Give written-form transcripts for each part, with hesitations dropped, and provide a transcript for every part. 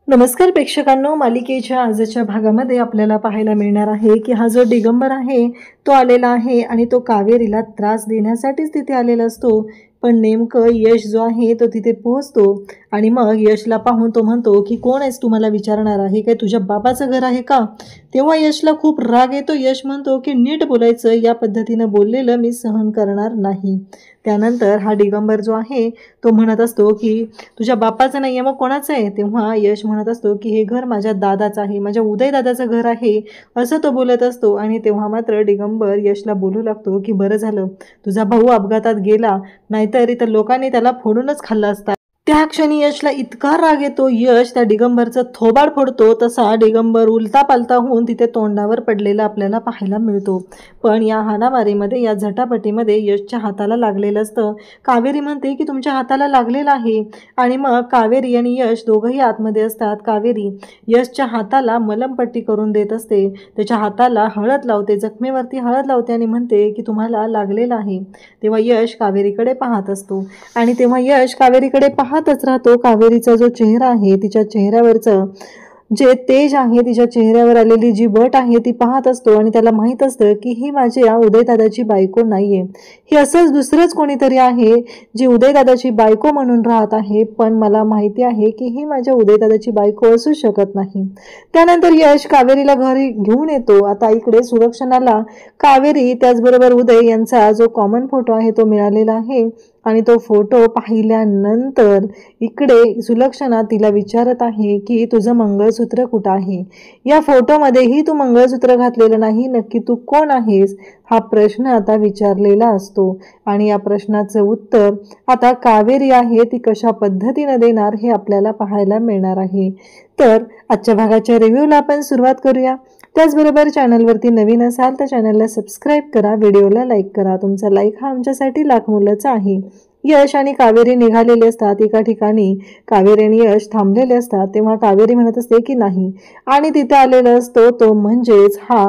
नमस्कार प्रेक्षकांनो, मालिकेच्या आजच्या भागामध्ये आपल्याला पाहायला मिळणार आहे की हा जो दिगंबर आहे तो आलेला आहे आणि तो कावेरीला त्रास देण्यासाठीच तिथे आलेला असतो। पण नेमकं यश जो आहे तो तिथे पोहोचतो आणि मग यशला पाहून तो म्हणतो की कोण आहेस तू, मला विचारणार आहे काय, तुझ्या बाबाचं घर आहे का? तेव्हा यशला खूप राग येतो। यश म्हणतो की नीट बोलायचं, या पद्धतीनं बोललेलं मी सहन करणार नाही। त्यानंतर हा दिगंबर जो आहे तो म्हणत असतो की तुझ्या बापाचं नाही आहे मग कोणाचं आहे? तेव्हा यश म्हणत असतो की हे घर माझ्या दादाचं आहे, माझ्या उदय दादाचं घर आहे, असं तो बोलत असतो। आणि तेव्हा मात्र दिगंबर यशला बोलू लागतो की बरं झालं तुझा भाऊ अपघातात गेला, नाहीतर इतर लोकांनी त्याला फोडूनच खाल्लं असतं। त्या क्षणी यशला इतका राग येतो, यश त्या दिगंबरचं थोबाड फोडतो। तसा दिगंबर उलता पालता होऊन तिथे तोंडावर पडलेला आपल्याला पाहायला मिळतो। पण या हाणामारीमध्ये, या झटापटीमध्ये यशच्या हाताला लागलेलं असतं। कावेरी म्हणते की तुमच्या हाताला लागलेलं आहे आणि मग कावेरी आणि यश दोघंही आतमध्ये असतात। कावेरी यशच्या हाताला मलमपट्टी करून देत असते, त्याच्या हाताला हळद लावते, जखमेवरती हळद लावते आणि म्हणते की तुम्हाला लागलेलं आहे। तेव्हा यश कावेरीकडे पाहत असतो आणि तेव्हा यश कावेरीकडे पाहतच राहतो। कावेरीचा जो चेहरा आहे, तिच्या चेहऱ्यावरचं जे तेज आहे, तिच्या चेहऱ्यावर आलेली जी बट आहे ती पाहत असतो आणि त्याला माहीत असतं की ही माझ्या उदयदादाची बायको नाहीये, ही असंच दुसरंच कोणीतरी आहे जी उदयदादाची बायको म्हणून राहत आहे। पण मला माहिती आहे की ही माझ्या उदयदादाची बायको असू शकत नाही। त्यानंतर यश कावेरीला घरी घेऊन येतो। आता इकडे सुलक्षणाला कावेरी त्याचबरोबर उदय यांचा जो कॉमन फोटो आहे तो मिळालेला आहे आणि तो फोटो पाहिल्यानंतर इकडे सुलक्षणा तिला विचारत आहे की तुझं मंगळसूत्र कुठं आहे? या फोटोमध्येही तू मंगळसूत्र घातलेलं नाही, नक्की तू कोण आहेस? हा प्रश्न आता विचारलेला असतो आणि या प्रश्नाचं उत्तर आता कावेरी आहे ती कशा पद्धतीनं देणार हे आपल्याला पाहायला मिळणार आहे। तर आजच्या भागाच्या रिव्ह्यूला आपण सुरुवात करूया। त्याचबरोबर चॅनलवरती नवीन असाल तर चॅनलला सबस्क्राईब करा, व्हिडिओला लाईक करा, तुमचा लाईक हा आमच्यासाठी लाख मोलाचा आहे। यश आणि कावेरी निघालेले असतात एका ठिकाणी, कावेरी आणि यश थांबलेले असतात। तेव्हा कावेरी म्हणत असते की नाही, आणि तिथे आलेला असतो तो म्हणजेच हा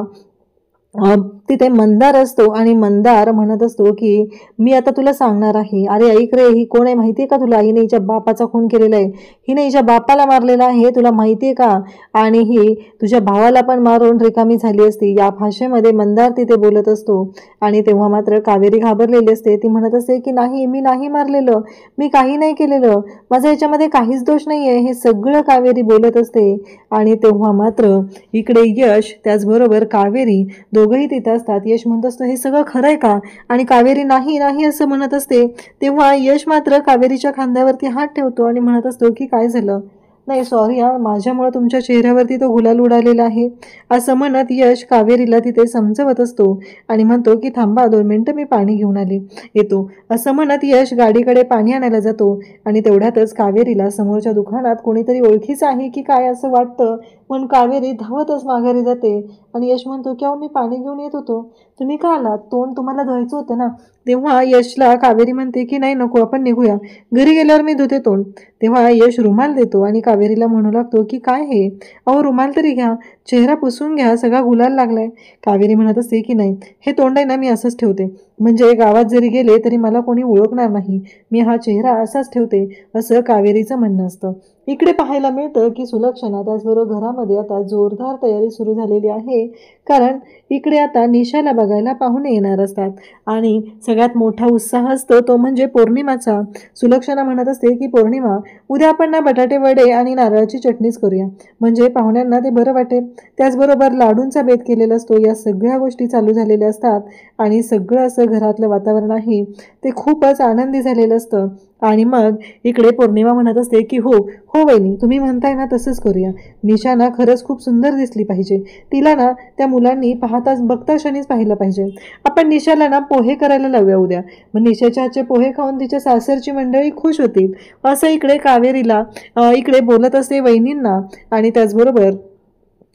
तिथे मंदार असतो आणि मंदार म्हणत असतो की मी आता तुला सांगणार आहे। अरे ऐक रे, ही कोण आहे माहितीये का तुला? हिने हिच्या बापाचा खून केलेला आहे, हिने हिच्या बापाला मारलेला आहे, तुला माहितीये का? आणि ही तुझ्या भावाला पण मारून रिकामी झाली असती, या भाषेमध्ये मंदार तिथे बोलत असतो। आणि तेव्हा मात्र कावेरी घाबरलेली असते, ती म्हणत असते की नाही, मी नाही मारलेलं, मी काही नाही केलेलं, माझा याच्यामध्ये काहीच दोष नाहीये, हे सगळं कावेरी बोलत असते। आणि तेव्हा मात्र इकडे यश त्याचबरोबर कावेरी दोघंही तिथे असतात। यश म्हणत असतो हे सगळं खरं आहे का? आणि कावेरी नाही नाही असं म्हणत असते। तेव्हा यश मात्र कावेरीच्या खांद्यावरती हात ठेवतो आणि म्हणत असतो की काय झालं? नाही सॉरी हा, माझ्यामुळे तुमच्या चेहऱ्यावरती तो गुलाल उडालेला आहे, असं म्हणत यश कावेरीला तिथे समजवत असतो आणि म्हणतो की थांबा 2 मिनिटं, मी पाणी घेऊन येतो, असं म्हणत यश गाडीकडे पाणी आणायला जातो। आणि तेवढ्यातच कावेरीला समोरच्या दुकानात कोणीतरी ओळखीचं आहे की काय असं वाटतं, म्हणून कावेरी धावतच माघारी जाते। आणि यश म्हणतो की अहो मी पाणी घेऊन येत होतो, तुम्ही का आलात? तोंड तुम्हाला धुवायचं होतं ना? तेव्हा यशला कावेरी म्हणते की नाही नको, आपण निघूया, घरी गेल्यावर मी धुते तोंड। तेव्हा यश रुमाल देतो आणि कावेरीला म्हणू लागतो की काय हे, अहो रुमाल तरी घ्या, चेहरा पुसून घ्या, सगळा गुलाल लागलाय। कावेरी म्हणत असते की नाही, हे तोंड आहे ना मी असंच ठेवते, म्हणजे गावात जरी गेले तरी मला कोणी ओळखणार नाही, मी हा चेहरा असाच ठेवते, असं कावेरीचं म्हणणं असतं। इकडे पाहायला मिळतं की सुलक्षणा त्याचबरोबर घरामध्ये आता जोरदार तयारी सुरू झालेली आहे, कारण इकडे आता निशाला बघायला पाहुणे येणार असतात आणि सगळ्यात मोठा उत्साह असतो तो म्हणजे पौर्णिमाचा। सुलक्षणा म्हणत असते की पौर्णिमा, उद्या आपण ना बटाटे वडे आणि नारळाची चटणीच करूया, म्हणजे पाहुण्यांना ते बरं वाटेल। त्याचबरोबर लाडूंचा बेत केलेला असतो, या सगळ्या गोष्टी चालू झालेल्या असतात आणि सगळं असं घरातलं वातावरण आहे ते खूपच आनंदी झालेलं असतं। आणि मग इकडे पौर्णिमा म्हणत असते की हो हो वहिनी, तुम्ही म्हणताय ना तसंच करूया, निशा ना खरंच खूप सुंदर दिसली पाहिजे, तिला ना त्या मुलांनी पाहताच बघता क्षणीच पाहिलं पाहिजे, आपण निशाला ना पोहे करायला लावूया उद्या, मग निशाच्या हातचे पोहे खाऊन तिच्या सासरची मंडळी खुश होतील, असं इकडे कावेरीला इकडे बोलत असते वहिनींना। आणि त्याचबरोबर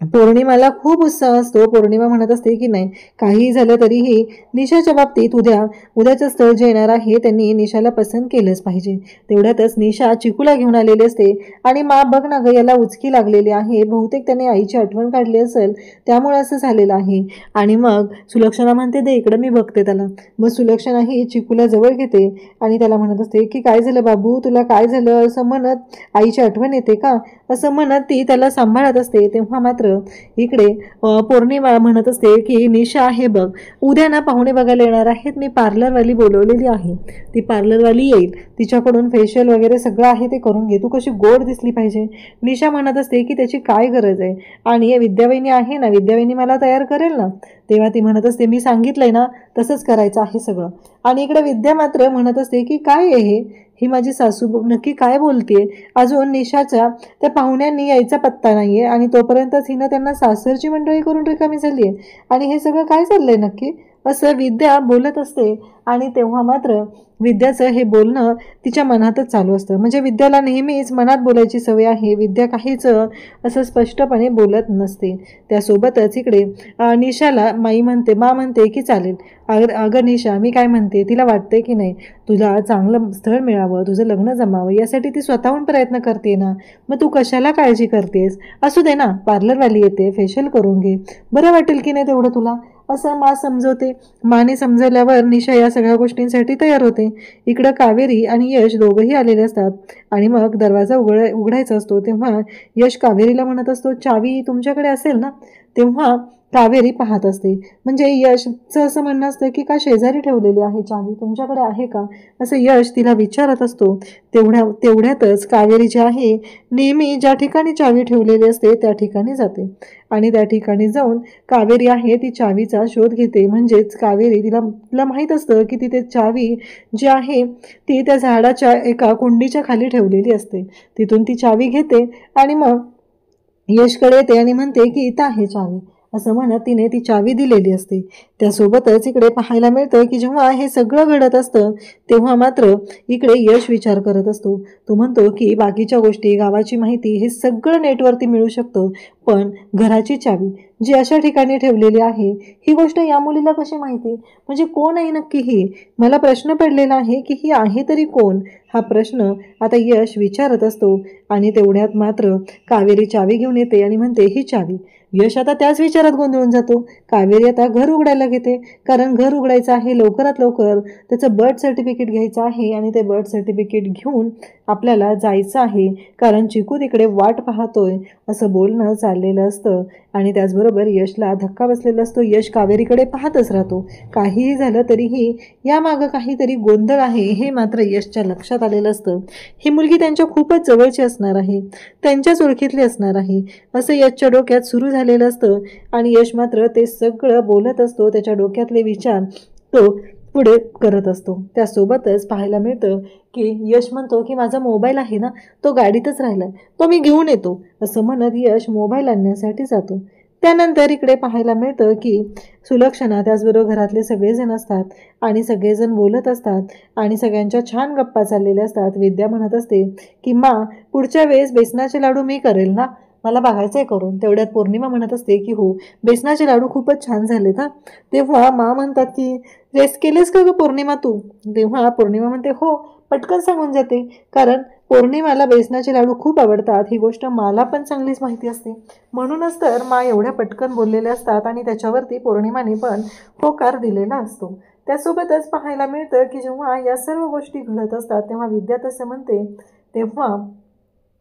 पौर्णिमाला खूप उत्साह असतो. पौर्णिमा म्हणत असते की नाही, काहीही झालं तरीही निशाच्या बाबतीत उद्याचं स्थळ जे येणार आहे त्यांनी निशाला पसंत केलंच पाहिजे. तेवढ्यातच निशा चिकूला घेऊन आलेली असते आणि मा बघ ना ग, याला उचकी लागलेली आहे, बहुतेक त्याने आईची आठवण काढली असेल, त्यामुळे असं झालेलं आहे. आणि मग सुलक्षणा म्हणते, दे इकडं, मी बघते त्याला. मग सुलक्षणा ही चिकूला जवळ घेते आणि त्याला म्हणत असते की काय झालं बाबू, तुला काय झालं, असं म्हणत आईची आठवण येते का, असं म्हणत ती त्याला सांभाळत असते. तेव्हा मात्र इकडे पौर्णिमा म्हणत असते की निशा, हे बघ, उद्या ना पाहुणे बघायला येणार आहेत, मी पार्लरवाली बोलवलेली आहे, ती पार्लरवाली येईल, तिच्याकडून फेशियल वगैरे सगळं आहे ते करून घे, तू कशी गोड दिसली पाहिजे. निशा म्हणत असते की त्याची काय गरज आहे, आणि विद्यावहिनी आहे ना, विद्यावहिनी मला तयार करेल ना. तेव्हा ती म्हणत असते, मी सांगितलंय ना तसंच करायचं आहे सगळं. आणि इकडे विद्या मात्र म्हणत असते की काय आहे ही माझी सासू नक्की काय बोलते, अजून निशाच्या त्या पाहुण्यांनी यायचा पत्ता नाहीये आणि तोपर्यंतच हिनं त्यांना सासरची मंडळी करून रिकामी झाली आहे, आणि हे सगळं काय चाललंय नक्की, असं विद्या बोलत असते. आणि तेव्हा मात्र विद्याचं हे बोलणं तिच्या मनातच चालू असतं. म्हणजे विद्याला नेहमीच मनात बोलायची सवय आहे. विद्या काहीच असं स्पष्टपणे बोलत नसते. त्यासोबतच इकडे निशाला मा म्हणते की चालेल, अगं निशा, मी काय म्हणते, तिला वाटते की नाही तुला चांगलं स्थळ मिळावं, तुझं लग्न जमावं, यासाठी ती स्वतःहून प्रयत्न करते ना, मग तू कशाला काळजी करतेस, असू दे ना, पार्लरवाली येते, फेशियल करून घे, बरं वाटेल की नाही तेवढं तुला, असं मा समजवते. माने समजवल्यावर निशा या सगळ्या गोष्टींसाठी तयार होते. इकडं कावेरी आणि यश दोघंही आलेले असतात आणि मग दरवाजा उघडायचा असतो. तेव्हा यश कावेरीला म्हणत असतो, चावी तुमच्याकडे असेल ना. तेव्हा कावेरी पाहत असते. म्हणजे यशचं असं म्हणणं असतं की का शेजारी ठेवलेली आहे चावी, तुमच्याकडे आहे का, असं यश तिला विचारत असतो. तेवढ्यातच कावेरी जी आहे नेहमी ज्या ठिकाणी चावी ठेवलेली असते त्या ठिकाणी जाते आणि त्या ठिकाणी जाऊन कावेरी आहे ती चावीचा शोध घेते. म्हणजेच कावेरी तिला माहीत असतं की तिथे चावी जी आहे ती त्या झाडाच्या एका कुंडीच्या खाली ठेवलेली असते. तिथून ती चावी घेते आणि मग यशकडे येते आणि म्हणते की इथं आहे चावी, असं म्हणत तिने ती चावी दिलेली असते. त्यासोबतच इकडे पाहायला मिळतं की जेव्हा हे सगळं घडत असतं तेव्हा मात्र इकडे यश विचार करत असतो. तो म्हणतो की बाकीच्या गोष्टी, गावाची माहिती, हे सगळं नेटवरती मिळू शकतं, पण घराची चावी जी अशा ठिकाणी ठेवलेली आहे ही गोष्ट या मुलीला कशी माहिती, म्हणजे कोण आहे नक्की ही, मला प्रश्न पडलेला आहे की ही आहे तरी कोण, हा प्रश्न आता यश विचारत असतो. आणि तेवढ्यात मात्र कावेरी चावी घेऊन येते आणि म्हणते ही चावी. यश आता त्याच विचारात गोंधळून जातो. कावेरी आता घर उघडायला घेते, कारण घर उघडायचं आहे लवकरात लवकर, त्याचं बर्थ सर्टिफिकेट घ्यायचं आहे आणि ते बर्थ सर्टिफिकेट घेऊन आपल्याला जायचं आहे, कारण चिकू तिकडे वाट पाहतोय, असं बोलणं चाललेलं असतं. आणि त्याचबरोबर यशला धक्का बसलेला असतो. यश कावेरीकडे पाहतच राहतो. काहीही झालं तरीही यामागं काहीतरी गोंधळ आहे हे मात्र यशच्या लक्षात आलेलं असतं. ही मुलगी त्यांच्या खूपच जवळची असणार आहे, त्यांच्याच ओळखीतली असणार आहे, असं यशच्या डोक्यात सुरू झालेलं असतं. आणि यश मात्र ते सगळं बोलत असतो, त्याच्या डोक्यातले विचार तो पुढे करत असतो. त्यासोबतच पाहायला मिळतं की यश म्हणतो की माझा मोबाईल आहे ना, तो गाडीतच राहिलाय, तो मी घेऊन येतो, असं म्हणत यश मोबाईल आणण्यासाठी जातो. त्यानंतर इकडे पाहायला मिळतं की सुलक्षणा त्याचबरोबर घरातले सगळेजण असतात आणि सगळेजण बोलत असतात आणि सगळ्यांच्या छान गप्पा चाललेल्या असतात. विद्या म्हणत असते की मा, पुढच्या वेळेस बेसनाचे लाडू मी करेल ना, मला बघायचं आहे करून. तेवढ्यात पौर्णिमा म्हणत असते की हो, बेसनाचे लाडू खूपच छान झालेत हा. तेव्हा मा म्हणतात की रेस्ट केलेस का ग पौर्णिमा तू. तेव्हा पौर्णिमा म्हणते हो, पटकन सांगून जाते, कारण पौर्णिमाला बेसनाचे लाडू खूप आवडतात, ही गोष्ट मला पण चांगलीच माहिती असते, म्हणूनच तर मा एवढ्या पटकन बोललेल्या असतात आणि त्याच्यावरती पौर्णिमाने पण होकार दिलेला असतो. त्यासोबतच पाहायला मिळतं की जेव्हा या सर्व गोष्टी घडत असतात तेव्हा विद्या तसे म्हणते. तेव्हा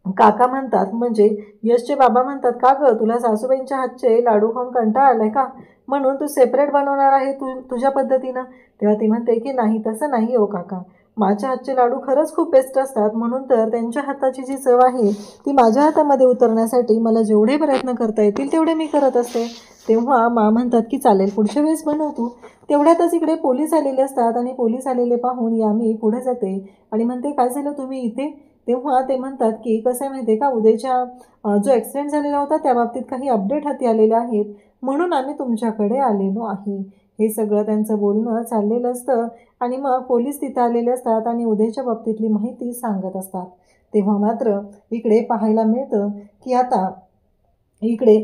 काका म्हणतात, म्हणजे यशचे बाबा म्हणतात, का ग तुला सासूबाईंच्या हातचे लाडू खाऊन कंटाळा आलाय का, म्हणून तू सेपरेट बनवणार आहे तुझ्या पद्धतीनं. तेव्हा ती म्हणते की नाही, तसं नाही हो काका, माझ्या हातचे लाडू खरंच खूप बेस्ट असतात, म्हणून तर त्यांच्या हाताची जी चव आहे ती माझ्या हातामध्ये उतरण्यासाठी मला जेवढे प्रयत्न करता येतील तेवढे मी करत असते. तेव्हा मा म्हणतात की चालेल, पुढच्या वेळेस बनवतो. तेवढ्यातच इकडे पोलीस आलेले असतात आणि पोलीस आलेले पाहून यामी पुढे जाते आणि म्हणते काय झालं तुम्ही इथे. तेव्हा ते म्हणतात की कसं आहे माहिती आहे का, उद्याच्या जो ॲक्सिडेंट झालेला होता त्या बाबतीत काही अपडेट हाती आलेले आहेत, म्हणून आम्ही तुमच्याकडे आलेलो आहे. हे सगळं त्यांचं बोलणं चाललेलं असतं आणि मग पोलीस तिथं आलेले असतात आणि उद्याच्या बाबतीतली माहिती सांगत असतात. तेव्हा मात्र इकडे पाहायला मिळतं की आता इकडे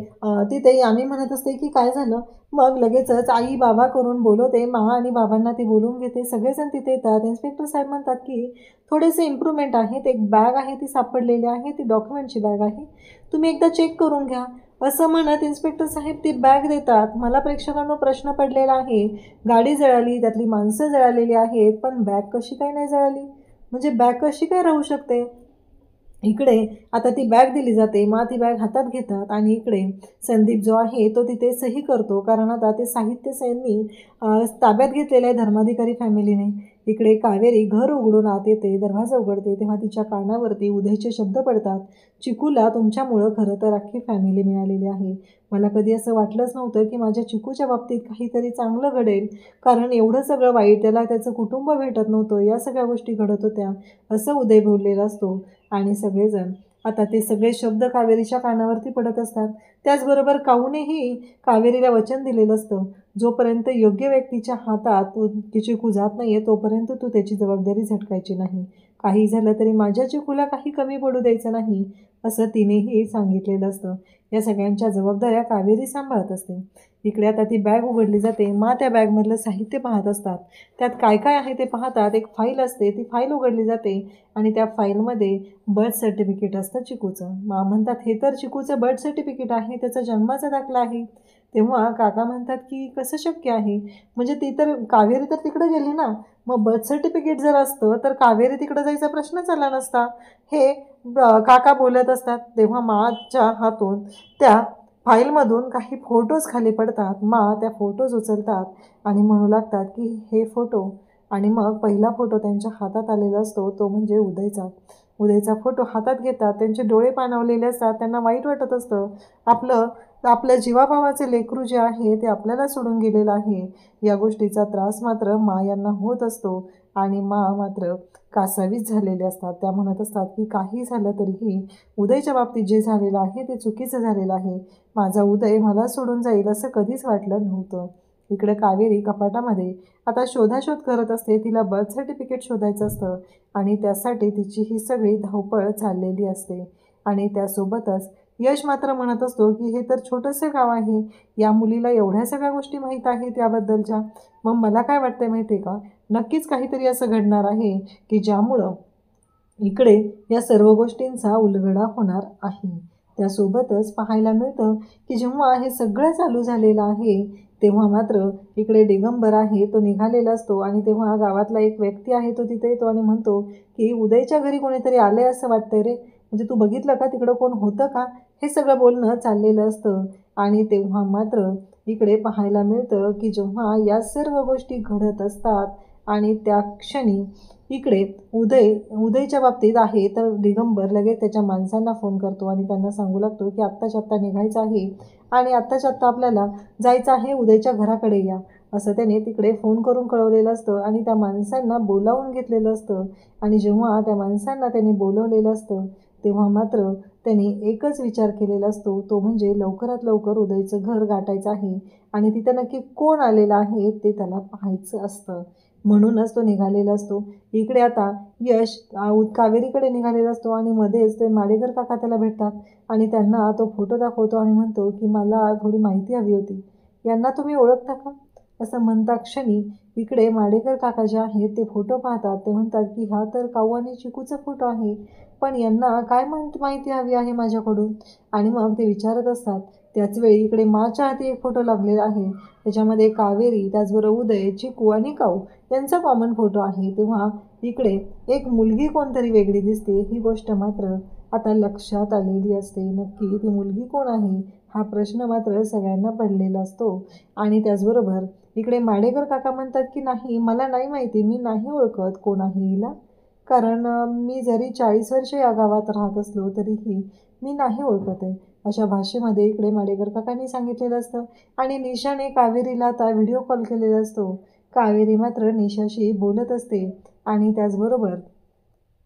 तिथे यामी म्हणत असते की काय झालं. मग लगेचच आई बाबा करून बोलवते. आणि बाबांना ती बोलवून घेते. सगळेजण तिथे येतात. इन्स्पेक्टर साहेब म्हणतात की थोडेसे इम्प्रूव्हमेंट आहेत. एक बॅग आहे ती सापडलेली आहे, ती डॉक्युमेंटची बॅग आहे, तुम्ही एकदा चेक करून घ्या असं म्हणत इन्स्पेक्टर साहेब ती बॅग देतात. मला प्रेक्षकांनो प्रश्न पडलेला आहे, गाडी जळाली, त्यातली माणसं जळालेली आहेत, पण बॅग कशी काय नाही जळाली? म्हणजे बॅग कशी काय राहू शकते? इकडे आता ती बॅग दिली जाते. मग ती बॅग हातात घेतात आणि इकडे संदीप जो आहे तो तिथे सही करतो, कारण आता ते साहित्य त्यांनी ताब्यात घेतलेलं आहे धर्माधिकारी फॅमिलीने. इकडे कावेरी घर उघडून आत येते. दरवाजा उघडते तेव्हा तिच्या कानावरती उदयचे शब्द पडतात. चिकूला तुमच्यामुळं खरं तर अख्खी फॅमिली मिळालेली आहे. मला कधी असं वाटलंच नव्हतं की माझ्या चिकूच्या बाबतीत काहीतरी चांगलं घडेल, कारण एवढं सगळं वाईट, त्याला त्याचं कुटुंब भेटत नव्हतं, या सगळ्या गोष्टी घडत होत्या असं उदय बोललेला असतो. आणि सगळेजण आता ते सगळे शब्द कावेरीच्या कानावरती पडत असतात. त्याचबरोबर काऊनेही कावेरीला वचन दिलेलं असतं, जोपर्यंत योग्य व्यक्तीच्या हातात ती चिकू जात नाही आहे तोपर्यंत तू त्याची जबाबदारी झटकायची नाही. काही झालं तरी माझ्या चिकूला काही कमी पडू द्यायचं नाही असं तिनेही सांगितलेलं असतं. या सगळ्यांच्या जबाबदाऱ्या कावेरी सांभाळत असते. इकडे आता ती बॅग उघडली जाते. त्या बॅगमधलं साहित्य पाहत असतात. त्यात काय काय आहे ते पाहतात. एक फाईल असते, ती फाईल उघडली जाते आणि त्या फाईलमध्ये बर्थ सर्टिफिकेट असतं चिकूचं. म्हणतात हे तर चिकूचं बर्थ सर्टिफिकेट आहे, त्याचा जन्माचा दाखला आहे. तेव्हा काका म्हणतात की कसं शक्य आहे, म्हणजे ती तर कावेरी तर तिकडं गेली ना, मग बर्थ सर्टिफिकेट जर असतं तर कावेरी तिकडं जायचा प्रश्नच आला नसता, हे काका बोलत असतात. तेव्हा माच्या हातून त्या फाईलमधून काही फोटोज खाली पडतात. त्या फोटोज उचलतात आणि म्हणू लागतात की हे फोटो. आणि मग पहिला फोटो त्यांच्या हातात आलेला असतो तो म्हणजे उदयचा फोटो हातात घेतात. त्यांचे डोळे पाणावलेले असतात. त्यांना वाईट वाटत असतं. आपल्या जीवाभावाचे लेकरू जे आहे ते आपल्याला सोडून गेलेलं आहे, या गोष्टीचा त्रास मात्र यांना होत असतो. आणि मात्र कासावीस झालेले असतात. त्या म्हणत असतात की काही झालं तरीही उदयच्या बाबतीत जे झालेलं आहे ते चुकीचं झालेलं आहे. माझा उदय मला सोडून जाईल असं कधीच वाटलं नव्हतं. इकडे कावेरी कपाटामध्ये आता शोधाशोध करत असते. तिला बर्थ सर्टिफिकेट शोधायचं असतं आणि त्यासाठी तिची ही सगळी धावपळ चाललेली असते. आणि त्यासोबतच यश मात्र म्हणत असतो की हे तर छोटंसं गाव आहे, या मुलीला एवढ्या सगळ्या गोष्टी माहीत आहेत याबद्दलच्या. मग मला काय वाटतंय माहिती आहे का, नक्कीच काहीतरी असं घडणार आहे की ज्यामुळं इकडे या सर्व गोष्टींचा उलगडा होणार आहे. त्यासोबतच पाहायला मिळतं की जेव्हा हे सगळं चालू झालेलं आहे तेव्हा मात्र इकडे दिगंबर आहे तो निघालेला असतो. आणि तेव्हा गावातला एक व्यक्ती आहे तो तिथे येतो आणि म्हणतो की उदयच्या घरी कोणीतरी आलंय असं वाटतंय रे, म्हणजे तू बघितलं का तिकडं कोण होतं का, हे सगळं बोलणं चाललेलं असतं. आणि तेव्हा मात्र इकडे पाहायला मिळतं की जेव्हा या सर्व गोष्टी घडत असतात आणि त्या क्षणी इकडे उदयच्या बाबतीत आहे तर दिगंबर लगेच त्याच्या माणसांना फोन करतो आणि त्यांना सांगू लागतो की आत्ताच्या आत्ता निघायचं आहे आणि आत्ताच्या आत्ता आपल्याला जायचं आहे, उदयच्या घराकडे या असं त्याने तिकडे फोन करून कळवलेलं असतं. आणि त्या माणसांना बोलावून घेतलेलं असतं. आणि जेव्हा त्या माणसांना त्यांनी बोलवलेलं असतं तेव्हा मात्र त्यांनी एकच विचार केलेला असतो, तो म्हणजे लवकरात लवकर उदयचं घर गाठायचं आहे आणि तिथं नक्की कोण आलेलं आहे ते त्याला पाहायचं असतं. म्हणूनच तो निघालेला असतो. इकडे आता यश कावेरीकडे निघालेला असतो आणि मध्येच ते माडेकर काका त्याला भेटतात आणि त्यांना तो फोटो दाखवतो आणि म्हणतो की मला थोडी माहिती हवी होती, यांना तुम्ही ओळखता का? असं म्हणता क्षणी इकडे माडेकर काका जे आहेत ते फोटो पाहतात. ते म्हणतात की हा तर काऊ आणि चिकूचा फोटो आहे, पण यांना काय माहिती हवी आहे माझ्याकडून? आणि मग ते विचारत असतात. त्याचवेळी इकडे माच्या हाती एक फोटो लागलेला आहे. त्याच्यामध्ये कावेरी, त्याचबरोबर उदय, चिकू आणि काऊ यांचा कॉमन फोटो आहे. तेव्हा इकडे एक मुलगी कोणतरी वेगळी दिसते. ही गोष्ट मात्र आता लक्षात आलेली असते. नक्की ती मुलगी कोण आहे हा प्रश्न मात्र सगळ्यांना पडलेला असतो. आणि त्याचबरोबर इकडे माडेकर काका म्हणतात की नाही, मला नाही माहिती, मी नाही ओळखत कोण आहे हिला, कारण मी जरी 40 वर्ष या गावात राहत असलो तरीही मी नाही ओळखत आहे, अशा भाषेमध्ये इकडे माडेकर काकांनी सांगितलेलं असतं. आणि निशाने कावेरीला आता व्हिडिओ कॉल केलेला असतो. कावेरी मात्र निशाशी बोलत असते आणि त्याचबरोबर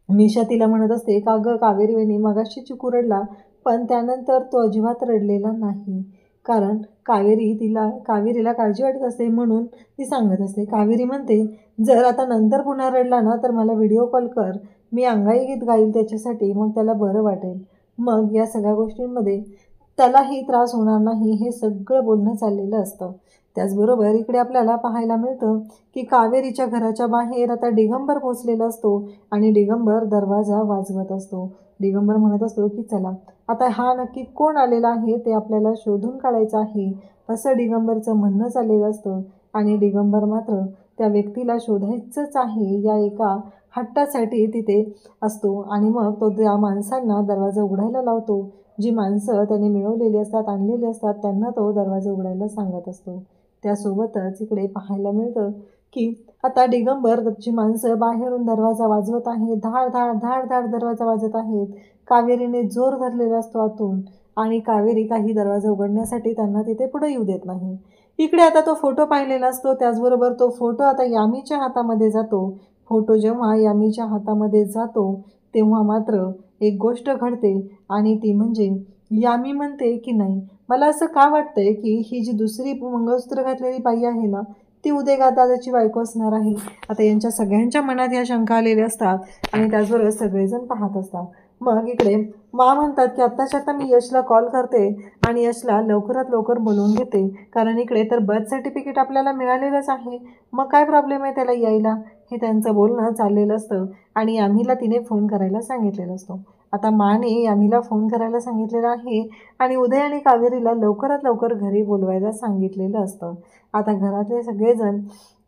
निशा तिला म्हणत असते का गं कावेरी वहिनी, मगाशी चिकू रडला पण त्यानंतर तो अजिबात रडलेला नाही, कारण कावेरीला काळजी वाटत असते म्हणून ती सांगत असते. कावेरी म्हणते जर आता नंतर पुन्हा रडला ना तर मला व्हिडिओ कॉल कर, मी अंगाई गीत गाईल त्याच्यासाठी, मग त्याला बरं वाटेल. मग या सगळ्या गोष्टींमध्ये त्यालाही त्रास होणार नाही हे सगळं बोलणं चाललेलं असतं. त्याचबरोबर इकडे आपल्याला पाहायला मिळतं की कावेरीच्या घराच्या बाहेर आता दिगंबर पोचलेला असतो आणि दिगंबर दरवाजा वाजवत असतो. दिगंबर म्हणत असतो की चला आता हा नक्की कोण आलेला आहे ते आपल्याला शोधून काढायचं आहे, असं दिगंबरचं म्हणणं चाललेलं असतं. आणि दिगंबर मात्र त्या व्यक्तीला शोधायचंच आहे या एका हट्टासाठी तिथे असतो आणि मग तो त्या माणसांना दरवाजा उघडायला लावतो. जी माणसं त्याने मिळवलेली असतात, आणलेली असतात, त्यांना तो दरवाजा उघडायला सांगत असतो. त्यासोबतच इकडे पाहायला मिळतं की आता दिगंबरची माणसं बाहेरून दरवाजा वाजवत आहेत, धाड धाड धाड धाड दरवाजा वाजत आहेत. कावेरीने जोर धरलेला असतो आतून आणि कावेरी काही दरवाजा उघडण्यासाठी त्यांना तिथे पुढे येऊ देत नाही. इकडे आता तो फोटो पाहिलेला असतो, त्याचबरोबर तो फोटो आता यामीच्या हातामध्ये जातो. फोटो जेव्हा यामीच्या हातामध्ये जातो तेव्हा मात्र एक गोष्ट घडते आणि ती म्हणजे यामी म्हणते की नाही, मला असं का वाटतंय की ही जी दुसरी मंगळसूत्र घातलेली बाई आहे ना ती उद्या दादाची बायको असणार आहे. आता यांच्या सगळ्यांच्या मनात या शंका आलेल्या असतात आणि त्याचबरोबर सगळेजण पाहत असतात. मग इकडे मा म्हणतात की आत्ताच्या आता मी यशला कॉल करते आणि यशला लवकरात लवकर बोलवून घेते, कारण इकडे तर बर्थ सर्टिफिकेट आपल्याला मिळालेलंच आहे, मग काय प्रॉब्लेम आहे त्याला यायला, हे त्यांचं बोलणं चाललेलं असतं. आणि यामीला तिने फोन करायला सांगितलेलं असतो. आता माने यामीला फोन करायला सांगितलेला आहे आणि उदय आणि कावेरीला लवकरात लवकर घरी बोलवायला सांगितलेलं असतं. आता घरातले सगळेजण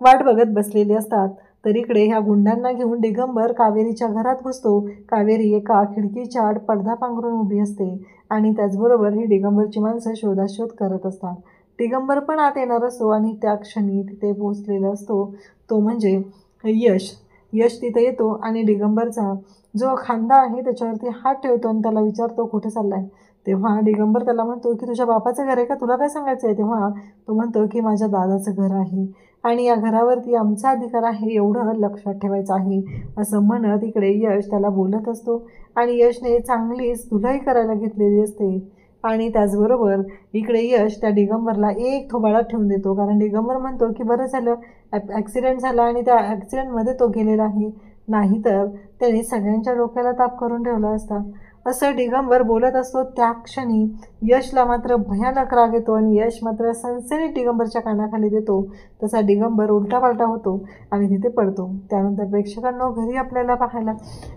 वाट बघत बसलेले असतात. तर इकडे ह्या गुंडांना घेऊन दिगंबर कावेरीच्या घरात घुसतो. कावेरी एका खिडकीच्या आड पडदा पांघरून उभी असते आणि त्याचबरोबर ही दिगंबरची माणसं शोधाशोध करत असतात. दिगंबर पण आत येणार असतो आणि त्या क्षणी तिथे पोहोचलेला असतो तो म्हणजे यश तिथे येतो आणि दिगंबरचा जो खांदा आहे त्याच्यावरती हात ठेवतो आणि त्याला विचारतो कुठे चाललाय. तेव्हा दिगंबर त्याला म्हणतो की तुझ्या बापाचं घर आहे का, तुला काय सांगायचं आहे. तेव्हा तो म्हणतो की माझ्या दादाचं घर आहे आणि या घरावरती आमचा अधिकार आहे, एवढं लक्षात ठेवायचं आहे, असं म्हणत इकडे यश त्याला बोलत असतो. आणि यशने चांगलीच धुलाई करायला घेतलेली असते आणि त्याचबरोबर इकडे यश त्या दिगंबरला एक थोबाडात ठेवून देतो, कारण दिगंबर म्हणतो की बरं झालं ॲक्सिडेंट झाला आणि त्या ॲक्सिडेंटमध्ये तो गेलेला आहे, नाहीतर त्याने सगळ्यांच्या डोक्याला ताप करून ठेवला असता, असं दिगंबर बोलत असतो. त्या क्षणी यशला मात्र भयानक राग येतो आणि यश मात्र सनसनीत दिगंबरच्या कानाखाली देतो. तसा दिगंबर उलटापालटा होतो आणि तिथे पडतो. त्यानंतर प्रेक्षकांना घरी आपल्याला पाहायला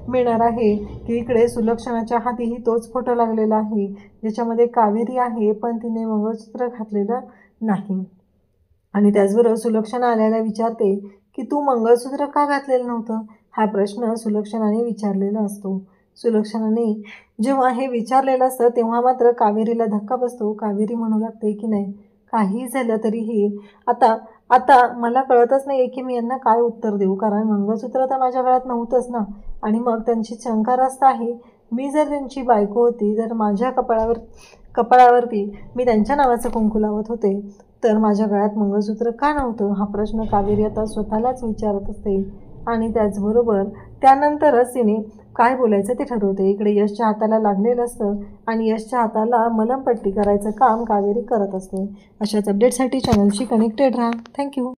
मिळणार आहे की इकडे सुलक्षणाच्या हातीही तोच फोटो लागलेला आहे ज्याच्यामध्ये कावेरी आहे पण तिने मंगळसूत्र घातलेलं नाही. आणि त्याचबरोबर सुलक्षणा आल्याला विचारते की तू मंगळसूत्र का घातलेलं नव्हतं, हा प्रश्न सुलक्षणाने विचारलेला असतो. सुलक्षणाने जेव्हा हे विचारलेलं असतं तेव्हा मात्र कावेरीला धक्का बसतो. कावेरी म्हणू लागते की नाही, काही झालं तरीही आता मला कळतच नाही की मी यांना काय उत्तर देऊ, कारण मंगळसूत्र तर माझ्या गळ्यात नव्हतंच ना. आणि मग त्यांची शंका रास्त आहे, मी जर त्यांची बायको होती तर माझ्या कपाळावरती मी त्यांच्या नावाचं कुंकू लावत होते, तर माझ्या गळ्यात मंगळसूत्र का नव्हतं, हा प्रश्न कावेरी आता स्वतःलाच विचारत असते. आणि त्याचबरोबर त्यानंतरच तिने काय बोलायचं ते ठरवते. इकडे यशच्या हाताला लागलेलं असतं आणि यशच्या हाताला मलमपट्टी करायचं काम कावेरी करत असते. अशाच अपडेटसाठी चॅनलशी कनेक्टेड राहा. थँक्यू.